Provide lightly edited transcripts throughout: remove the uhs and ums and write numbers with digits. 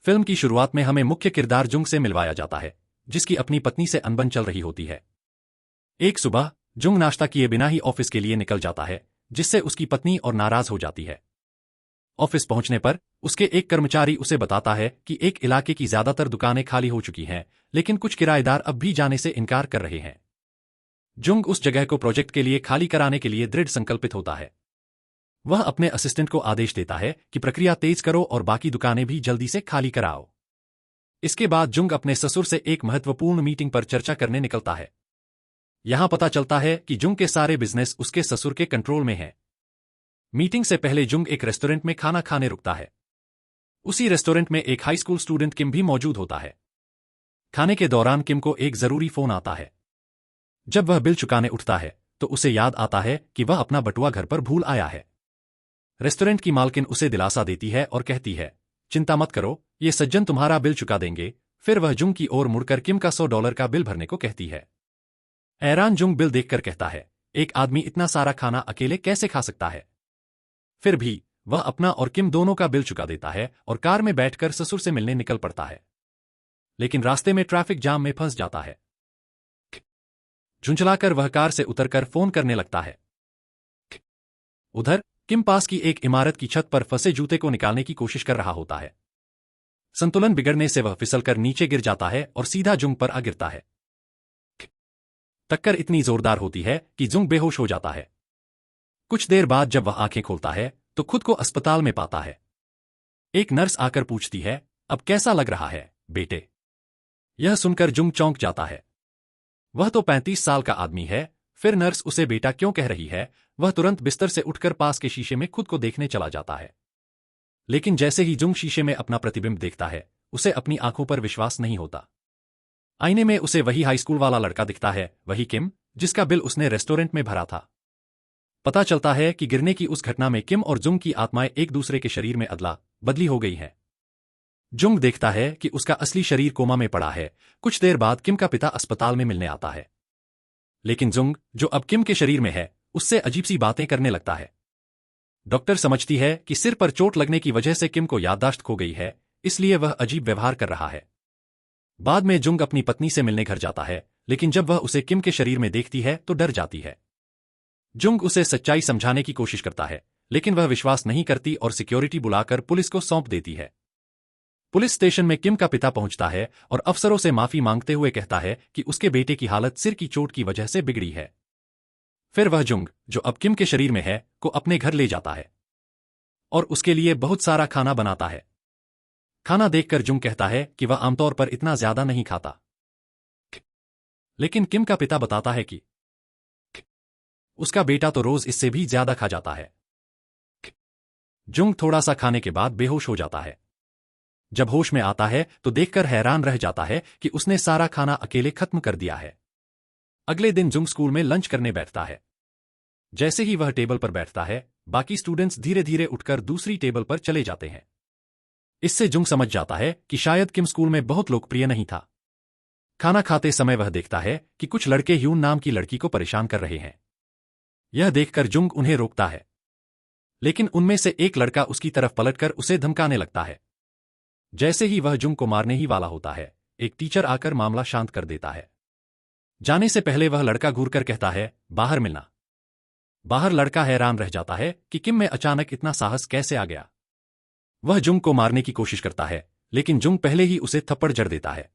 Film की शुरुआत में हमें मुख्य किरदार जुंग से मिलवाया जाता है, जिसकी अपनी पत्नी से अनबन चल रही होती है। एक सुबह जुंग नाश्ता किए बिना ही ऑफिस के लिए निकल जाता है, जिससे उसकी पत्नी और नाराज हो जाती है। ऑफिस पहुंचने पर उसके एक कर्मचारी उसे बताता है कि एक इलाके की ज्यादातर दुकानें खाली हो चुकी हैं, लेकिन कुछ किराएदार अब भी जाने से इनकार कर रहे हैं। जुंग उस जगह को प्रोजेक्ट के लिए खाली कराने के लिए दृढ़ संकल्पित होता है। वह अपने असिस्टेंट को आदेश देता है कि प्रक्रिया तेज करो और बाकी दुकानें भी जल्दी से खाली कराओ। इसके बाद जुंग अपने ससुर से एक महत्वपूर्ण मीटिंग पर चर्चा करने निकलता है। यहां पता चलता है कि जुंग के सारे बिजनेस उसके ससुर के कंट्रोल में है। मीटिंग से पहले जुंग एक रेस्टोरेंट में खाना खाने रुकता है। उसी रेस्टोरेंट में एक हाई स्कूल स्टूडेंट किम भी मौजूद होता है। खाने के दौरान किम को एक जरूरी फोन आता है। जब वह बिल चुकाने उठता है तो उसे याद आता है कि वह अपना बटुआ घर पर भूल आया है। रेस्टोरेंट की मालकिन उसे दिलासा देती है और कहती है, चिंता मत करो, ये सज्जन तुम्हारा बिल चुका देंगे। फिर वह जुंग की ओर मुड़कर किम का $100 का बिल भरने को कहती है। हैरान जुंग बिल देखकर कहता है, एक आदमी इतना सारा खाना अकेले कैसे खा सकता है। फिर भी वह अपना और किम दोनों का बिल चुका देता है और कार में बैठकर ससुर से मिलने निकल पड़ता है। लेकिन रास्ते में ट्रैफिक जाम में फंस जाता है। झुंझलाकर वह कार से उतरकर फोन करने लगता है। उधर किम पास की एक इमारत की छत पर फंसे जूते को निकालने की कोशिश कर रहा होता है। संतुलन बिगड़ने से वह फिसलकर नीचे गिर जाता है और सीधा जुंग पर आ गिरता है। टक्कर इतनी जोरदार होती है कि जुंग बेहोश हो जाता है। कुछ देर बाद जब वह आंखें खोलता है तो खुद को अस्पताल में पाता है। एक नर्स आकर पूछती है, अब कैसा लग रहा है बेटे। यह सुनकर जुंग चौंक जाता है। वह तो 35 साल का आदमी है, फिर नर्स उसे बेटा क्यों कह रही है। वह तुरंत बिस्तर से उठकर पास के शीशे में खुद को देखने चला जाता है। लेकिन जैसे ही जुंग शीशे में अपना प्रतिबिंब देखता है, उसे अपनी आंखों पर विश्वास नहीं होता। आईने में उसे वही हाई स्कूल वाला लड़का दिखता है, वही किम, जिसका बिल उसने रेस्टोरेंट में भरा था। पता चलता है कि गिरने की उस घटना में किम और जुंग की आत्माएं एक दूसरे के शरीर में अदला बदली हो गई है। जुंग देखता है कि उसका असली शरीर कोमा में पड़ा है। कुछ देर बाद किम का पिता अस्पताल में मिलने आता है। लेकिन जुंग, जो अब किम के शरीर में है, उससे अजीब सी बातें करने लगता है। डॉक्टर समझती है कि सिर पर चोट लगने की वजह से किम को याददाश्त खो गई है, इसलिए वह अजीब व्यवहार कर रहा है। बाद में जुंग अपनी पत्नी से मिलने घर जाता है, लेकिन जब वह उसे किम के शरीर में देखती है तो डर जाती है। जुंग उसे सच्चाई समझाने की कोशिश करता है, लेकिन वह विश्वास नहीं करती और सिक्योरिटी बुलाकर पुलिस को सौंप देती है। पुलिस स्टेशन में किम का पिता पहुंचता है और अफसरों से माफी मांगते हुए कहता है कि उसके बेटे की हालत सिर की चोट की वजह से बिगड़ी है। फिर वह जुंग, जो अब किम के शरीर में है, को अपने घर ले जाता है और उसके लिए बहुत सारा खाना बनाता है। खाना देखकर जुंग कहता है कि वह आमतौर पर इतना ज्यादा नहीं खाता। लेकिन किम का पिता बताता है कि उसका बेटा तो रोज इससे भी ज्यादा खा जाता है। जुंग थोड़ा सा खाने के बाद बेहोश हो जाता है। जब होश में आता है तो देखकर हैरान रह जाता है कि उसने सारा खाना अकेले खत्म कर दिया है। अगले दिन जुंग स्कूल में लंच करने बैठता है। जैसे ही वह टेबल पर बैठता है, बाकी स्टूडेंट्स धीरे धीरे उठकर दूसरी टेबल पर चले जाते हैं। इससे जुंग समझ जाता है कि शायद किम स्कूल में बहुत लोकप्रिय नहीं था। खाना खाते समय वह देखता है कि कुछ लड़के ह्यून नाम की लड़की को परेशान कर रहे हैं। यह देखकर जुंग उन्हें रोकता है, लेकिन उनमें से एक लड़का उसकी तरफ पलटकर उसे धमकाने लगता है। जैसे ही वह जुंग को मारने ही वाला होता है, एक टीचर आकर मामला शांत कर देता है। जाने से पहले वह लड़का घूरकर कहता है, बाहर मिलना। बाहर लड़का हैरान रह जाता है कि किम में अचानक इतना साहस कैसे आ गया। वह जुंग को मारने की कोशिश करता है, लेकिन जुंग पहले ही उसे थप्पड़ जड़ देता है।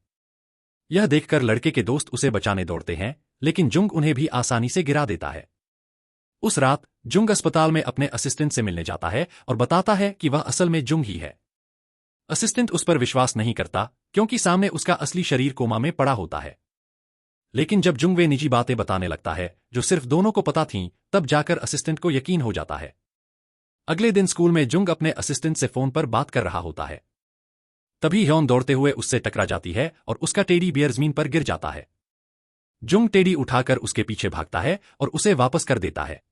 यह देखकर लड़के के दोस्त उसे बचाने दौड़ते हैं, लेकिन जुंग उन्हें भी आसानी से गिरा देता है। उस रात जुंग अस्पताल में अपने असिस्टेंट से मिलने जाता है और बताता है कि वह असल में जुंग ही है। असिस्टेंट उस पर विश्वास नहीं करता, क्योंकि सामने उसका असली शरीर कोमा में पड़ा होता है। लेकिन जब जुंग वे निजी बातें बताने लगता है जो सिर्फ दोनों को पता थीं, तब जाकर असिस्टेंट को यकीन हो जाता है। अगले दिन स्कूल में जुंग अपने असिस्टेंट से फोन पर बात कर रहा होता है। तभी ह्योन दौड़ते हुए उससे टकरा जाती है और उसका टेडी बियर जमीन पर गिर जाता है। जुंग टेडी उठाकर उसके पीछे भागता है और उसे वापस कर देता है।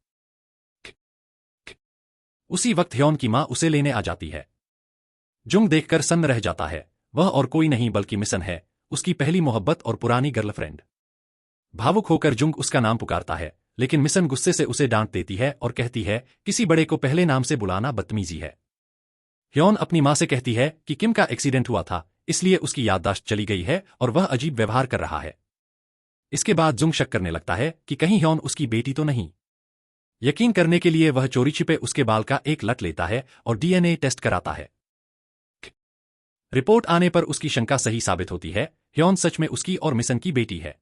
उसी वक्त ह्योन की मां उसे लेने आ जाती है। जुंग देखकर सन्न रह जाता है। वह और कोई नहीं बल्कि मिसन है, उसकी पहली मोहब्बत और पुरानी गर्लफ्रेंड। भावुक होकर जुंग उसका नाम पुकारता है, लेकिन मिसन गुस्से से उसे डांट देती है और कहती है, किसी बड़े को पहले नाम से बुलाना बदतमीजी है। ह्योन अपनी मां से कहती है कि किम का एक्सीडेंट हुआ था, इसलिए उसकी याददाश्त चली गई है और वह अजीब व्यवहार कर रहा है। इसके बाद जुंग शक करने लगता है कि कहीं ह्योन उसकी बेटी तो नहीं। यकीन करने के लिए वह चोरी छिपे उसके बाल का एक लट लेता है और डीएनए टेस्ट कराता है। रिपोर्ट आने पर उसकी शंका सही साबित होती है, ह्योन सच में उसकी और मिसन की बेटी है।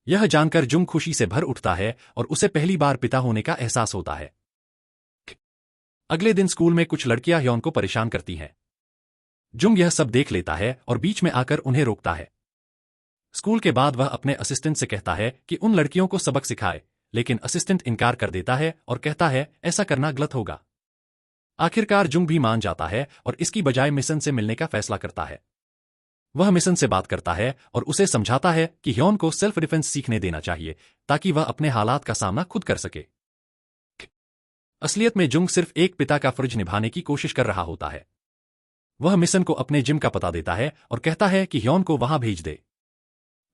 यह जानकर जुंग खुशी से भर उठता है और उसे पहली बार पिता होने का एहसास होता है। अगले दिन स्कूल में कुछ लड़कियां ह्योन को परेशान करती हैं। जुंग यह सब देख लेता है और बीच में आकर उन्हें रोकता है। स्कूल के बाद वह अपने असिस्टेंट से कहता है कि उन लड़कियों को सबक सिखाए, लेकिन असिस्टेंट इनकार कर देता है और कहता है ऐसा करना गलत होगा। आखिरकार जुंग भी मान जाता है और इसकी बजाय मिसन से मिलने का फैसला करता है। वह मिसन से बात करता है और उसे समझाता है कि ह्योन को सेल्फ डिफेंस सीखने देना चाहिए ताकि वह अपने हालात का सामना खुद कर सके। असलियत में जुंग सिर्फ एक पिता का फर्ज निभाने की कोशिश कर रहा होता है। वह मिसन को अपने जिम का पता देता है और कहता है कि ह्योन को वहां भेज दे।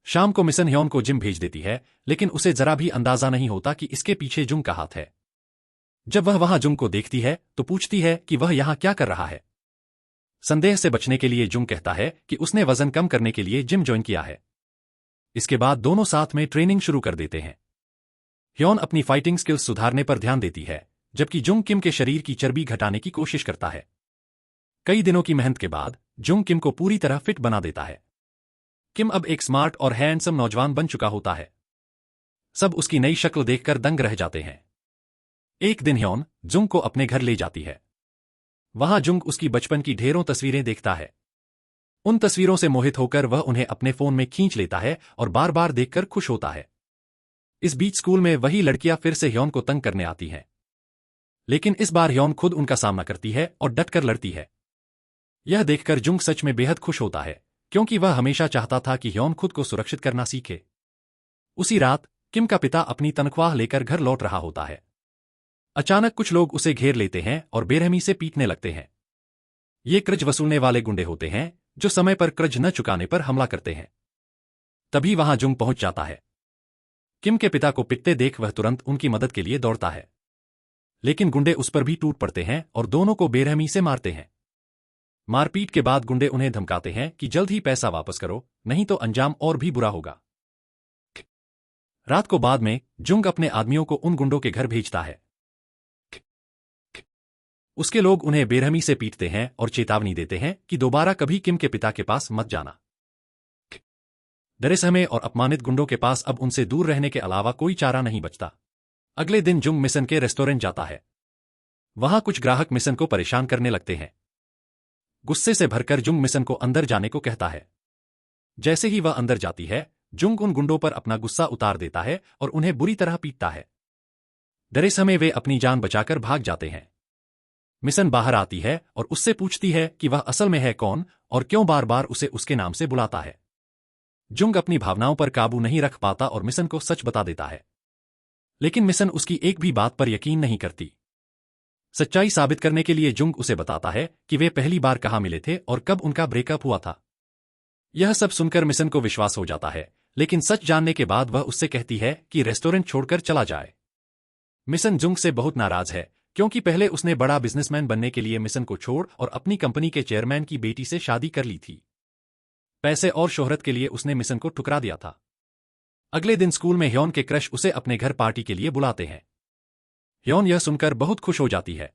शाम को मिसन ह्योन को जिम भेज देती है, लेकिन उसे जरा भी अंदाजा नहीं होता कि इसके पीछे जुंग का हाथ है। जब वह वहां जुंग को देखती है तो पूछती है कि वह यहां क्या कर रहा है। संदेह से बचने के लिए जुंग कहता है कि उसने वजन कम करने के लिए जिम ज्वाइन किया है। इसके बाद दोनों साथ में ट्रेनिंग शुरू कर देते हैं। ह्योन अपनी फाइटिंग स्किल्स सुधारने पर ध्यान देती है, जबकि जुंग किम के शरीर की चर्बी घटाने की कोशिश करता है। कई दिनों की मेहनत के बाद जुंग किम को पूरी तरह फिट बना देता है। किम अब एक स्मार्ट और हैंडसम नौजवान बन चुका होता है। सब उसकी नई शक्ल देखकर दंग रह जाते हैं। एक दिन ह्योन जुंग को अपने घर ले जाती है। वहां जुंग उसकी बचपन की ढेरों तस्वीरें देखता है। उन तस्वीरों से मोहित होकर वह उन्हें अपने फोन में खींच लेता है और बार बार देखकर खुश होता है। इस बीच स्कूल में वही लड़कियां फिर से ह्योन को तंग करने आती हैं। लेकिन इस बार ह्योन खुद उनका सामना करती है और डटकर लड़ती है। यह देखकर जुंग सच में बेहद खुश होता है, क्योंकि वह हमेशा चाहता था कि ह्योन खुद को सुरक्षित करना सीखे। उसी रात किम का पिता अपनी तनख्वाह लेकर घर लौट रहा होता है। अचानक कुछ लोग उसे घेर लेते हैं और बेरहमी से पीटने लगते हैं। ये कर्ज वसूलने वाले गुंडे होते हैं जो समय पर कर्ज न चुकाने पर हमला करते हैं। तभी वहां जुंग पहुंच जाता है। किम के पिता को पिटते देख वह तुरंत उनकी मदद के लिए दौड़ता है। लेकिन गुंडे उस पर भी टूट पड़ते हैं और दोनों को बेरहमी से मारते हैं। मारपीट के बाद गुंडे उन्हें धमकाते हैं कि जल्द ही पैसा वापस करो, नहीं तो अंजाम और भी बुरा होगा। रात को बाद में जुंग अपने आदमियों को उन गुंडों के घर भेजता है। उसके लोग उन्हें बेरहमी से पीटते हैं और चेतावनी देते हैं कि दोबारा कभी किम के पिता के पास मत जाना। डरे सहमे और अपमानित गुंडों के पास अब उनसे दूर रहने के अलावा कोई चारा नहीं बचता। अगले दिन जुंग मिसन के रेस्टोरेंट जाता है। वहां कुछ ग्राहक मिसन को परेशान करने लगते हैं। गुस्से से भरकर जुंग मिसन को अंदर जाने को कहता है। जैसे ही वह अंदर जाती है, जुंग उन गुंडों पर अपना गुस्सा उतार देता है और उन्हें बुरी तरह पीटता है। डरे समय वे अपनी जान बचाकर भाग जाते हैं। मिसन बाहर आती है और उससे पूछती है कि वह असल में है कौन और क्यों बार बार उसे उसके नाम से बुलाता है। जुंग अपनी भावनाओं पर काबू नहीं रख पाता और मिसन को सच बता देता है। लेकिन मिसन उसकी एक भी बात पर यकीन नहीं करती। सच्चाई साबित करने के लिए जुंग उसे बताता है कि वे पहली बार कहाँ मिले थे और कब उनका ब्रेकअप हुआ था। यह सब सुनकर मिसन को विश्वास हो जाता है, लेकिन सच जानने के बाद वह उससे कहती है कि रेस्टोरेंट छोड़कर चला जाए। मिसन जुंग से बहुत नाराज है, क्योंकि पहले उसने बड़ा बिजनेसमैन बनने के लिए मिसन को छोड़ और अपनी कंपनी के चेयरमैन की बेटी से शादी कर ली थी। पैसे और शोहरत के लिए उसने मिसन को ठुकरा दिया था। अगले दिन स्कूल में ह्योन के क्रश उसे अपने घर पार्टी के लिए बुलाते हैं। ह्योन यह सुनकर बहुत खुश हो जाती है।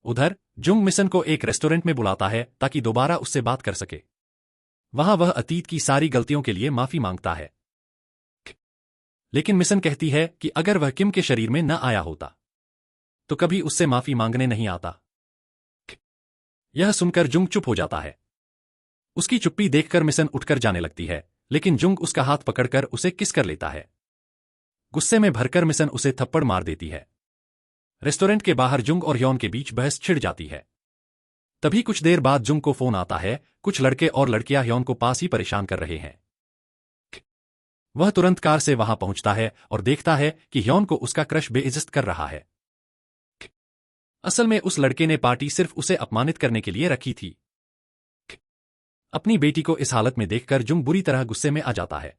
उधर जुंग मिसन को एक रेस्टोरेंट में बुलाता है ताकि दोबारा उससे बात कर सके। वहां वह अतीत की सारी गलतियों के लिए माफी मांगता है। लेकिन मिसन कहती है कि अगर वह किम के शरीर में न आया होता तो कभी उससे माफी मांगने नहीं आता। यह सुनकर जुंग चुप हो जाता है। उसकी चुप्पी देखकर मिसन उठकर जाने लगती है, लेकिन जुंग उसका हाथ पकड़कर उसे किस कर लेता है। गुस्से में भरकर मिसन उसे थप्पड़ मार देती है। रेस्टोरेंट के बाहर जुंग और ह्योन के बीच बहस छिड़ जाती है। तभी कुछ देर बाद जुंग को फोन आता है, कुछ लड़के और लड़कियां ह्योन को पास ही परेशान कर रहे हैं। वह तुरंत कार से वहां पहुंचता है और देखता है कि ह्योन को उसका क्रश बेइज्जत कर रहा है। असल में उस लड़के ने पार्टी सिर्फ उसे अपमानित करने के लिए रखी थी। अपनी बेटी को इस हालत में देखकर जुंग बुरी तरह गुस्से में आ जाता है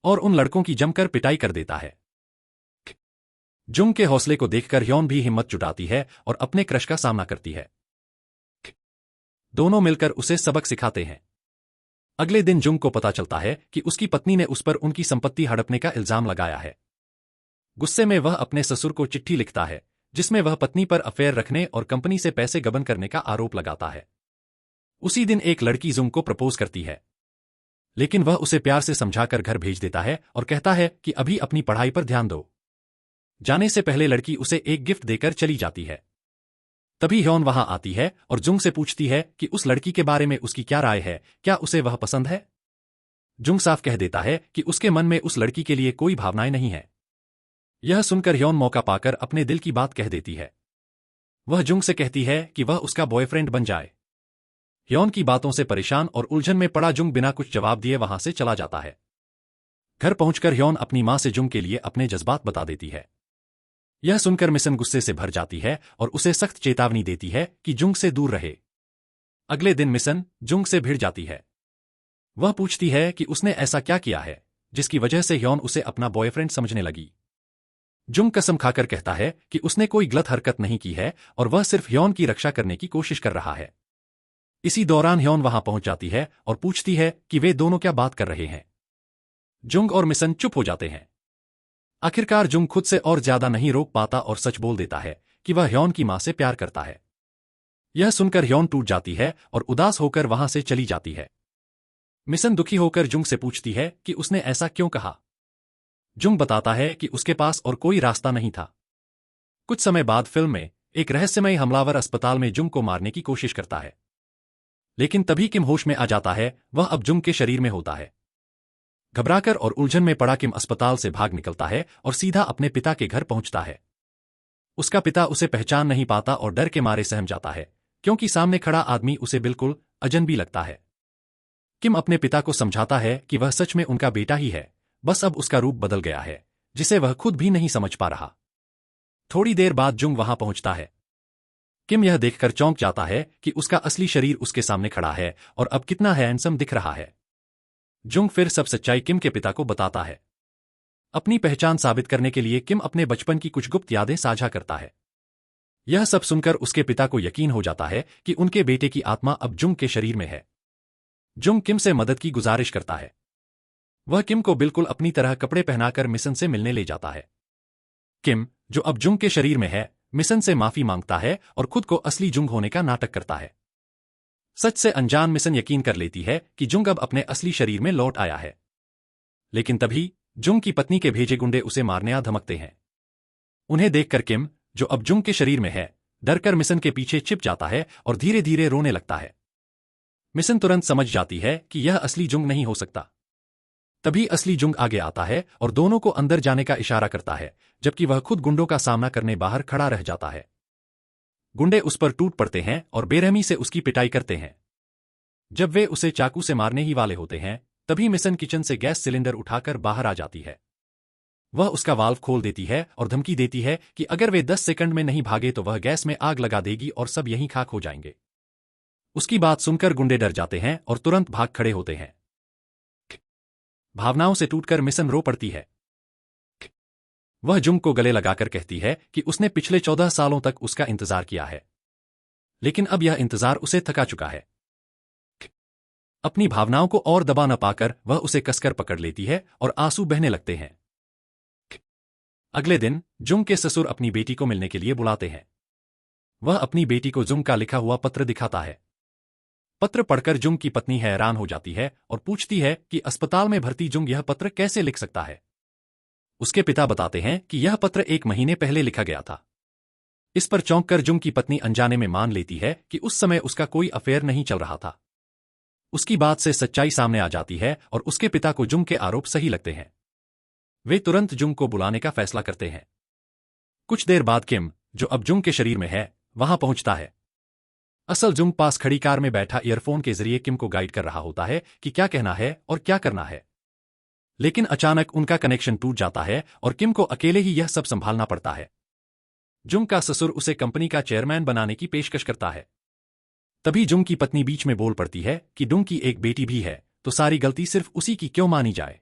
और उन लड़कों की जमकर पिटाई कर देता है। जुंग के हौसले को देखकर ह्योन भी हिम्मत जुटाती है और अपने क्रश का सामना करती है। दोनों मिलकर उसे सबक सिखाते हैं। अगले दिन जुंग को पता चलता है कि उसकी पत्नी ने उस पर उनकी संपत्ति हड़पने का इल्जाम लगाया है। गुस्से में वह अपने ससुर को चिट्ठी लिखता है, जिसमें वह पत्नी पर अफेयर रखने और कंपनी से पैसे गबन करने का आरोप लगाता है। उसी दिन एक लड़की जुंग को प्रपोज करती है, लेकिन वह उसे प्यार से समझाकर घर भेज देता है और कहता है कि अभी अपनी पढ़ाई पर ध्यान दो। जाने से पहले लड़की उसे एक गिफ्ट देकर चली जाती है। तभी ह्योन वहां आती है और जुंग से पूछती है कि उस लड़की के बारे में उसकी क्या राय है, क्या उसे वह पसंद है। जुंग साफ कह देता है कि उसके मन में उस लड़की के लिए कोई भावनाएं नहीं है। यह सुनकर ह्योन मौका पाकर अपने दिल की बात कह देती है। वह जुंग से कहती है कि वह उसका बॉयफ्रेंड बन जाए। ह्योन की बातों से परेशान और उलझन में पड़ा जुंग बिना कुछ जवाब दिए वहां से चला जाता है। घर पहुंचकर ह्योन अपनी मां से जुंग के लिए अपने जज्बात बता देती है। यह सुनकर मिसन गुस्से से भर जाती है और उसे सख्त चेतावनी देती है कि जुंग से दूर रहे। अगले दिन मिसन जुंग से भिड़ जाती है। वह पूछती है कि उसने ऐसा क्या किया है जिसकी वजह से ह्योन उसे अपना बॉयफ्रेंड समझने लगी। जुंग कसम खाकर कहता है कि उसने कोई गलत हरकत नहीं की है और वह सिर्फ ह्योन की रक्षा करने की कोशिश कर रहा है। इसी दौरान ह्योन वहां पहुंच जाती है और पूछती है कि वे दोनों क्या बात कर रहे हैं। जुंग और मिसन चुप हो जाते हैं। आखिरकार जुंग खुद से और ज्यादा नहीं रोक पाता और सच बोल देता है कि वह ह्योन की मां से प्यार करता है। यह सुनकर ह्योन टूट जाती है और उदास होकर वहां से चली जाती है। मिसन दुखी होकर जुंग से पूछती है कि उसने ऐसा क्यों कहा। जुंग बताता है कि उसके पास और कोई रास्ता नहीं था। कुछ समय बाद फिल्म में एक रहस्यमय हमलावर अस्पताल में जुंग को मारने की कोशिश करता है, लेकिन तभी किम होश में आ जाता है। वह अब जुंग के शरीर में होता है। घबराकर और उलझन में पड़ा किम अस्पताल से भाग निकलता है और सीधा अपने पिता के घर पहुंचता है। उसका पिता उसे पहचान नहीं पाता और डर के मारे सहम जाता है, क्योंकि सामने खड़ा आदमी उसे बिल्कुल अजनबी लगता है। किम अपने पिता को समझाता है कि वह सच में उनका बेटा ही है, बस अब उसका रूप बदल गया है, जिसे वह खुद भी नहीं समझ पा रहा। थोड़ी देर बाद जुंग वहां पहुंचता है। किम यह देखकर चौंक जाता है कि उसका असली शरीर उसके सामने खड़ा है और अब कितना हैंडसम दिख रहा है। जुंग फिर सब सच्चाई किम के पिता को बताता है। अपनी पहचान साबित करने के लिए किम अपने बचपन की कुछ गुप्त यादें साझा करता है। यह सब सुनकर उसके पिता को यकीन हो जाता है कि उनके बेटे की आत्मा अब जुंग के शरीर में है। जुंग किम से मदद की गुजारिश करता है। वह किम को बिल्कुल अपनी तरह कपड़े पहनाकर मिशन से मिलने ले जाता है। किम, जो अब जुंग के शरीर में है, मिशन से माफी मांगता है और खुद को असली जुंग होने का नाटक करता है। सच से अनजान मिशन यकीन कर लेती है कि जुंग अब अपने असली शरीर में लौट आया है। लेकिन तभी जुंग की पत्नी के भेजे गुंडे उसे मारने आ धमकते हैं। उन्हें देखकर किम, जो अब जुंग के शरीर में है, डरकर मिशन के पीछे छिप जाता है और धीरे धीरे रोने लगता है। मिशन तुरंत समझ जाती है कि यह असली जुंग नहीं हो सकता। तभी असली जुंग आगे आता है और दोनों को अंदर जाने का इशारा करता है, जबकि वह खुद गुंडों का सामना करने बाहर खड़ा रह जाता है। गुंडे उस पर टूट पड़ते हैं और बेरहमी से उसकी पिटाई करते हैं। जब वे उसे चाकू से मारने ही वाले होते हैं, तभी मिशन किचन से गैस सिलेंडर उठाकर बाहर आ जाती है। वह उसका वाल्व खोल देती है और धमकी देती है कि अगर वे 10 सेकंड में नहीं भागे तो वह गैस में आग लगा देगी और सब यहीं खाक हो जाएंगे। उसकी बात सुनकर गुंडे डर जाते हैं और तुरंत भाग खड़े होते हैं। भावनाओं से टूटकर मिशन रो पड़ती है। वह जुंग को गले लगाकर कहती है कि उसने पिछले 14 सालों तक उसका इंतजार किया है, लेकिन अब यह इंतजार उसे थका चुका है। अपनी भावनाओं को और दबा न पाकर वह उसे कसकर पकड़ लेती है और आंसू बहने लगते हैं। अगले दिन जुंग के ससुर अपनी बेटी को मिलने के लिए बुलाते हैं। वह अपनी बेटी को जुंग का लिखा हुआ पत्र दिखाता है। पत्र पढ़कर जुंग की पत्नी हैरान हो जाती है और पूछती है कि अस्पताल में भर्ती जुंग यह पत्र कैसे लिख सकता है। उसके पिता बताते हैं कि यह पत्र 1 महीने पहले लिखा गया था। इस पर चौंककर जुंग की पत्नी अनजाने में मान लेती है कि उस समय उसका कोई अफेयर नहीं चल रहा था। उसकी बात से सच्चाई सामने आ जाती है और उसके पिता को जुंग के आरोप सही लगते हैं। वे तुरंत जुंग को बुलाने का फैसला करते हैं। कुछ देर बाद किम, जो अब जुंग के शरीर में है, वहां पहुंचता है। असल जुंग पास खड़ी कार में बैठा ईयरफोन के जरिए किम को गाइड कर रहा होता है कि क्या कहना है और क्या करना है। लेकिन अचानक उनका कनेक्शन टूट जाता है और किम को अकेले ही यह सब संभालना पड़ता है। जुंग का ससुर उसे कंपनी का चेयरमैन बनाने की पेशकश करता है। तभी जुंग की पत्नी बीच में बोल पड़ती है कि डुंग की एक बेटी भी है, तो सारी गलती सिर्फ उसी की क्यों मानी जाए।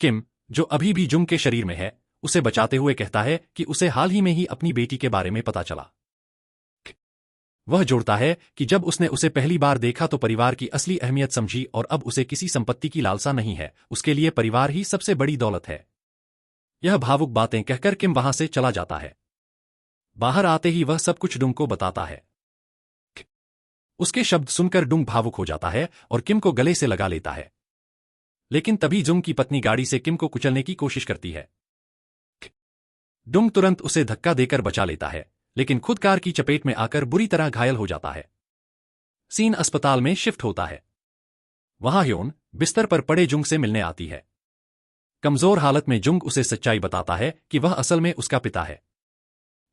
किम, जो अभी भी जुंग के शरीर में है, उसे बचाते हुए कहता है कि उसे हाल ही में ही अपनी बेटी के बारे में पता चला। वह जोड़ता है कि जब उसने उसे पहली बार देखा तो परिवार की असली अहमियत समझी और अब उसे किसी संपत्ति की लालसा नहीं है, उसके लिए परिवार ही सबसे बड़ी दौलत है। यह भावुक बातें कहकर किम वहां से चला जाता है। बाहर आते ही वह सब कुछ डुंग को बताता है। उसके शब्द सुनकर डुंग भावुक हो जाता है और किम को गले से लगा लेता है। लेकिन तभी जुंग की पत्नी गाड़ी से किम को कुचलने की कोशिश करती है। डुंग तुरंत उसे धक्का देकर बचा लेता है, लेकिन खुद कार की चपेट में आकर बुरी तरह घायल हो जाता है। सीन अस्पताल में शिफ्ट होता है। वहां ह्योन बिस्तर पर पड़े जुंग से मिलने आती है। कमजोर हालत में जुंग उसे सच्चाई बताता है कि वह असल में उसका पिता है।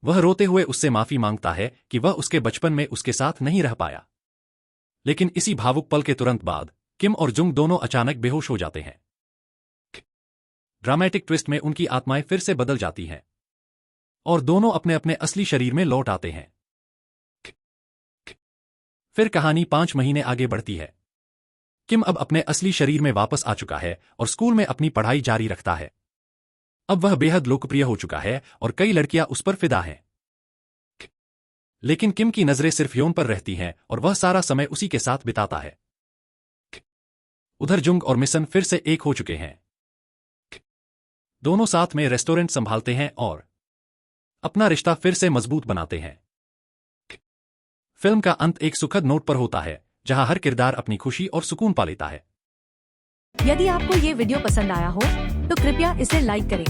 वह रोते हुए उससे माफी मांगता है कि वह उसके बचपन में उसके साथ नहीं रह पाया। लेकिन इसी भावुक पल के तुरंत बाद किम और जुंग दोनों अचानक बेहोश हो जाते हैं। ड्रामेटिक ट्विस्ट में उनकी आत्माएं फिर से बदल जाती हैं और दोनों अपने अपने असली शरीर में लौट आते हैं। फिर कहानी 5 महीने आगे बढ़ती है। किम अब अपने असली शरीर में वापस आ चुका है और स्कूल में अपनी पढ़ाई जारी रखता है। अब वह बेहद लोकप्रिय हो चुका है और कई लड़कियां उस पर फिदा हैं। लेकिन किम की नजरें सिर्फ ह्योन पर रहती हैं और वह सारा समय उसी के साथ बिताता है। उधर जुंग और मिसन फिर से एक हो चुके हैं। दोनों साथ में रेस्टोरेंट संभालते हैं और अपना रिश्ता फिर से मजबूत बनाते हैं। फिल्म का अंत एक सुखद नोट पर होता है, जहां हर किरदार अपनी खुशी और सुकून पा लेता है। यदि आपको ये वीडियो पसंद आया हो तो कृपया इसे लाइक करें,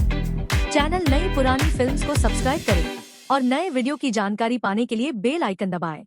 चैनल नई पुरानी फिल्म्स को सब्सक्राइब करें और नए वीडियो की जानकारी पाने के लिए बेल आइकन दबाएं।